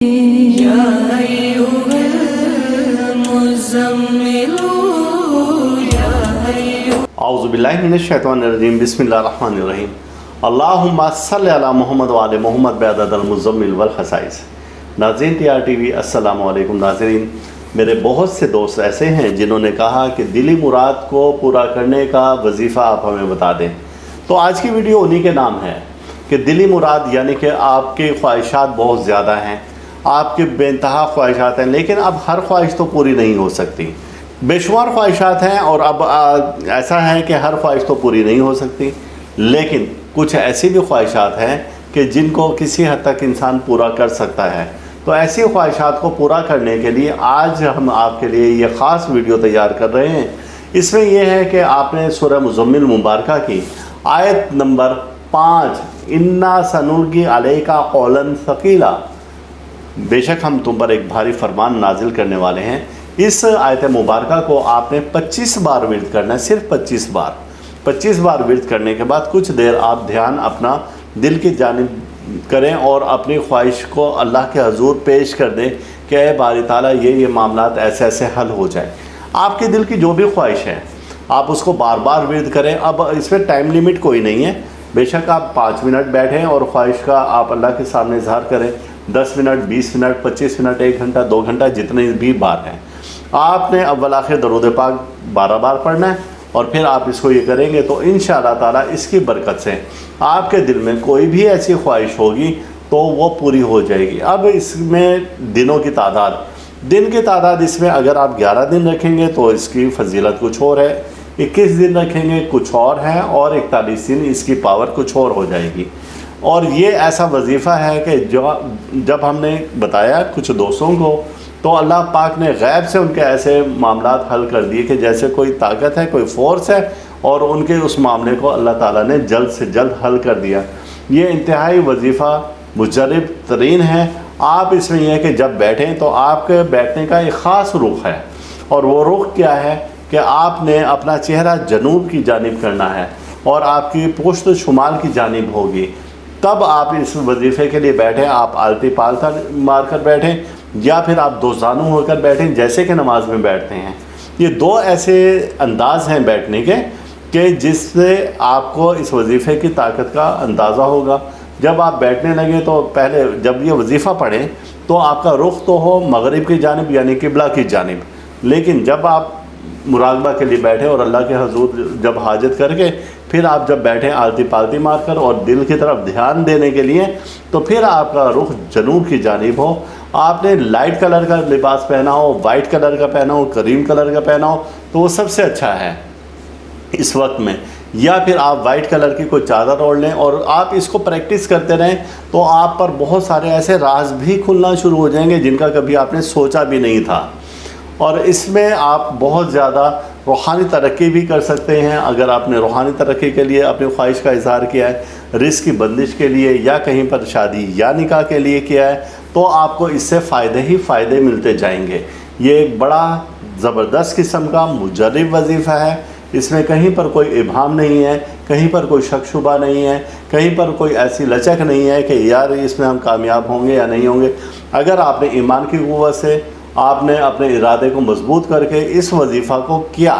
یا ایھا المزمل یا ایھا اعوذ باللہ من الشیطان الرجیم بسم اللہ الرحمن الرحیم اللہم صلی علی محمد وعلی محمد بعدد المزمل والخصائص۔ ناظرین ٹی آر ٹی وی السلام علیکم۔ ناظرین، میرے بہت سے دوست ایسے ہیں جنہوں نے کہا کہ دلی مراد کو پورا کرنے کا وظیفہ آپ ہمیں بتا دیں، تو آج کی ویڈیو انہی کے نام ہے کہ دلی مراد، یعنی کہ آپ کی خواہشات بہت زیادہ ہیں، آپ کی بے انتہا خواہشات ہیں، لیکن اب ہر خواہش تو پوری نہیں ہو سکتی۔ بے شمار خواہشات ہیں اور اب ایسا ہے کہ ہر خواہش تو پوری نہیں ہو سکتی، لیکن کچھ ایسی بھی خواہشات ہیں کہ جن کو کسی حد تک انسان پورا کر سکتا ہے۔ تو ایسی خواہشات کو پورا کرنے کے لیے آج ہم آپ کے لیے یہ خاص ویڈیو تیار کر رہے ہیں۔ اس میں یہ ہے کہ آپ نے سورہ مزمل مبارکہ کی آیت نمبر 5 اِنَّا سَنُلْقِي عَلَيْكَ قَوْلًا ثَقِيلًا، بے شک ہم تم پر ایک بھاری فرمان نازل کرنے والے ہیں، اس آیت مبارکہ کو آپ نے 25 بار ورد کرنا ہے، صرف 25 بار 25 بار ورد کرنے کے بعد کچھ دیر آپ دھیان اپنا دل کی جانب کریں اور اپنی خواہش کو اللہ کے حضور پیش کر دیں کہ اے باری تعالیٰ یہ معاملات ایسے ایسے حل ہو جائے۔ آپ کے دل کی جو بھی خواہش ہے آپ اس کو بار بار ورد کریں۔ اب اس میں ٹائم لیمٹ کوئی نہیں ہے، بے شک آپ 5 منٹ بیٹھیں اور خواہش کا آپ اللہ کے سامنے اظہار کریں، 10 منٹ 20 منٹ 25 منٹ 1 گھنٹہ 2 گھنٹہ جتنے بھی بار ہیں۔ آپ نے اول آخر درود پاک 12 بار پڑھنا ہے اور پھر آپ اس کو یہ کریں گے تو انشاءاللہ تعالیٰ اس کی برکت سے آپ کے دل میں کوئی بھی ایسی خواہش ہوگی تو وہ پوری ہو جائے گی۔ اب اس میں دنوں کی تعداد اس میں اگر آپ 11 دن رکھیں گے تو اس کی فضیلت کچھ اور ہے، 21 دن رکھیں گے کچھ اور ہے، اور 41 دن اس کی پاور کچھ اور ہو جائے گی۔ اور یہ ایسا وظیفہ ہے کہ جب ہم نے بتایا کچھ دوستوں کو تو اللہ پاک نے غیب سے ان کے ایسے معاملات حل کر دیے کہ جیسے کوئی طاقت ہے، کوئی فورس ہے، اور ان کے اس معاملے کو اللہ تعالیٰ نے جلد سے جلد حل کر دیا۔ یہ انتہائی وظیفہ مجرب ترین ہے۔ آپ اس میں یہ ہے کہ جب بیٹھیں تو آپ کے بیٹھنے کا ایک خاص رخ ہے، اور وہ رخ کیا ہے کہ آپ نے اپنا چہرہ جنوب کی جانب کرنا ہے اور آپ کی پشت شمال کی جانب ہوگی۔ تب آپ اس وظیفے کے لیے بیٹھیں، آپ آلتی پالتا مار کر بیٹھیں یا پھر آپ دو زانو ہو کر بیٹھیں جیسے کہ نماز میں بیٹھتے ہیں۔ یہ 2 ایسے انداز ہیں بیٹھنے کے کہ جس سے آپ کو اس وظیفے کی طاقت کا اندازہ ہوگا۔ جب آپ بیٹھنے لگیں تو پہلے جب یہ وظیفہ پڑھیں تو آپ کا رخ تو ہو مغرب کی جانب یعنی قبلہ کی جانب، لیکن جب آپ مراقبہ کے لیے بیٹھیں اور اللہ کے حضور جب حاجت کر کے پھر آپ جب بیٹھیں آلتی پالتی مار کر اور دل کی طرف دھیان دینے کے لیے، تو پھر آپ کا رخ جنوب کی جانب ہو۔ آپ نے لائٹ کلر کا لباس پہنا ہو، وائٹ کلر کا پہنا ہو، کریم کلر کا پہنا ہو تو وہ سب سے اچھا ہے اس وقت میں، یا پھر آپ وائٹ کلر کی کوئی چادر اوڑھ لیں اور آپ اس کو پریکٹس کرتے رہیں تو آپ پر بہت سارے ایسے راز بھی کھلنا شروع ہو جائیں گے جن کا کبھی آپ نے سوچا بھی نہیں تھا، اور اس میں آپ بہت زیادہ روحانی ترقی بھی کر سکتے ہیں۔ اگر آپ نے روحانی ترقی کے لیے اپنی خواہش کا اظہار کیا ہے، رزق کی بندش کے لیے یا کہیں پر شادی یا نکاح کے لیے کیا ہے، تو آپ کو اس سے فائدے ہی فائدے ملتے جائیں گے۔ یہ ایک بڑا زبردست قسم کا مجرب وظیفہ ہے، اس میں کہیں پر کوئی ابہام نہیں ہے، کہیں پر کوئی شک شبہ نہیں ہے، کہیں پر کوئی ایسی لچک نہیں ہے کہ یار اس میں ہم کامیاب ہوں گے یا نہیں ہوں گے۔ اگر آپ نے ایمان کی قوت سے آپ نے اپنے ارادے کو مضبوط کر کے اس وظیفہ کو کیا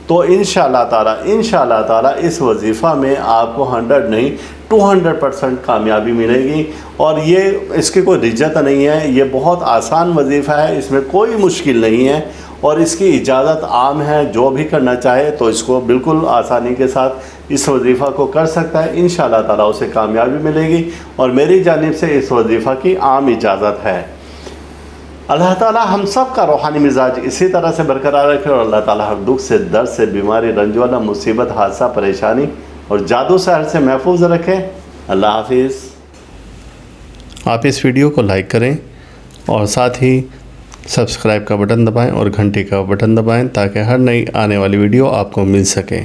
تو انشاءاللہ تعالیٰ اس وظیفہ میں آپ کو 100 نہیں 200% کامیابی ملے گی، اور یہ اس کی کوئی رجت نہیں ہے، یہ بہت آسان وظیفہ ہے، اس میں کوئی مشکل نہیں ہے، اور اس کی اجازت عام ہے، جو بھی کرنا چاہے تو اس کو بالکل آسانی کے ساتھ اس وظیفہ کو کر سکتا ہے۔ انشاءاللہ تعالیٰ اسے کامیابی ملے گی، اور میری جانب سے اس وظیفہ کی عام اجازت ہے۔ اللہ تعالیٰ ہم سب کا روحانی مزاج اسی طرح سے برقرار رکھے، اور اللہ تعالیٰ ہر دکھ سے، درد سے، بیماری، رنج والا، مصیبت، حادثہ، پریشانی اور جادو سحر سے محفوظ رکھے۔ اللہ حافظ۔ آپ اس ویڈیو کو لائک کریں اور ساتھ ہی سبسکرائب کا بٹن دبائیں اور گھنٹی کا بٹن دبائیں تاکہ ہر نئی آنے والی ویڈیو آپ کو مل سکے۔